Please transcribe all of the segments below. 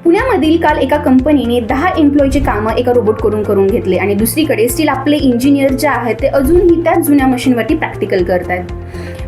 पुण्यामधील काल एका कंपनीने 10 एम्प्लॉईचे कामं एका रोबोटकडून करून घेतले आणि दुसरीकडे स्टील आपले इंजिनियर जे आहेत ते अजूनही त्याच जुन्या मशीनवरती प्रॅक्टिकल करतात.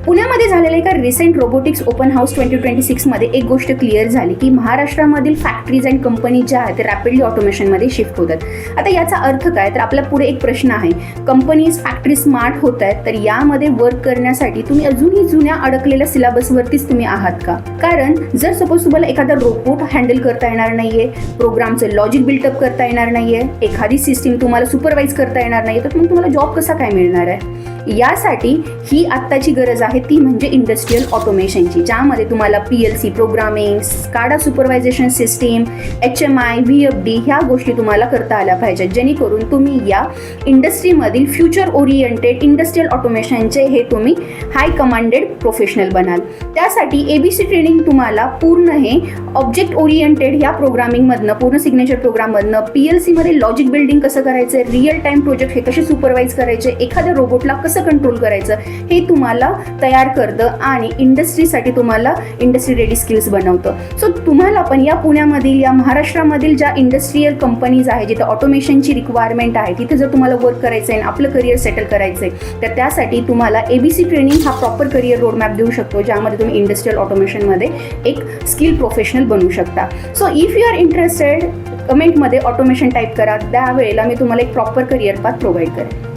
पुण्यामध्ये झालेल्या एका रिसेंट रोबोटिक्स ओपन हाऊस 2026मध्ये एक गोष्ट क्लिअर झाली की महाराष्ट्रामधील फॅक्टरीज अँड कंपनी ज्या आहेत ते रॅपिडली ऑटोमेशनमध्ये शिफ्ट होतात. आता याचा अर्थ काय, तर आपल्या पुढे एक प्रश्न आहे, कंपनीज फॅक्टरी स्मार्ट होत आहेत, तर यामध्ये वर्क करण्यासाठी तुम्ही अजूनही जुन्या अडकलेल्या सिलेबसवरतीच तुम्ही आहात का? कारण जर सपोज तुम्हाला एखादा रोबोट हँडल करता येणार नाहीये, प्रोग्रामचं लॉजिक बिल्टअप करता येणार नाहीये, एखादी सिस्टीम तुम्हाला सुपरवाइज करता येणार नाही, तर मग तुम्हाला जॉब कसा काय मिळणार आहे? यासाठी ही आत्ताची गरज आहे ती म्हणजे इंडस्ट्रियल ऑटोमेशनची, ज्यामध्ये तुम्हाला PLC programming, SCADA supervision system, HMI, VFD ह्या गोष्टी तुम्हाला करता आल्या पाहिजेत, जेणेकरून तुम्ही या इंडस्ट्रीमधील फ्युचर ओरिएंटेड इंडस्ट्रियल ऑटोमेशनचे हे तुम्ही हाय कमांडेड प्रोफेशनल बनाल. त्यासाठी ABC ट्रेनिंग तुम्हाला पूर्ण हे ऑब्जेक्ट ओरिएंटेड ह्या प्रोग्रामिंगमधनं, पूर्ण सिग्नेचर प्रोग्राममधनं, PLCमध्ये लॉजिक बिल्डिंग कसं करायचं, रिअल टाईम प्रोजेक्ट हे कसे सुपरवाइज करायचे, एखाद्या रोबोटला कसं कंट्रोल करायचं हे तुम्हाला तयार करतं आणि इंडस्ट्रीसाठी तुम्हाला इंडस्ट्री रेडी स्किल्स बनवतं. सो तुम्हाला पण या पुण्यामधील, या महाराष्ट्रामधील ज्या इंडस्ट्रियल कंपनीज आहेत जिथे ऑटोमेशनची रिक्वायरमेंट आहे, तिथे जर तुम्हाला वर्क करायचं आहे, आपलं करिअर सेटल करायचं आहे, तर त्यासाठी तुम्हाला ABC ट्रेनिंग हा प्रॉपर करिअर रोडमॅप देऊ शकतो, ज्यामध्ये तुम्ही इंडस्ट्रियल ऑटोमेशनमध्ये एक स्किल प्रोफेशनल बनू शकता. So if you are interested, कमेंटमध्ये ऑटोमेशन टाईप करा, त्यावेळेला मी तुम्हाला एक प्रॉपर करिअर पाथ प्रोव्हाइड करेन.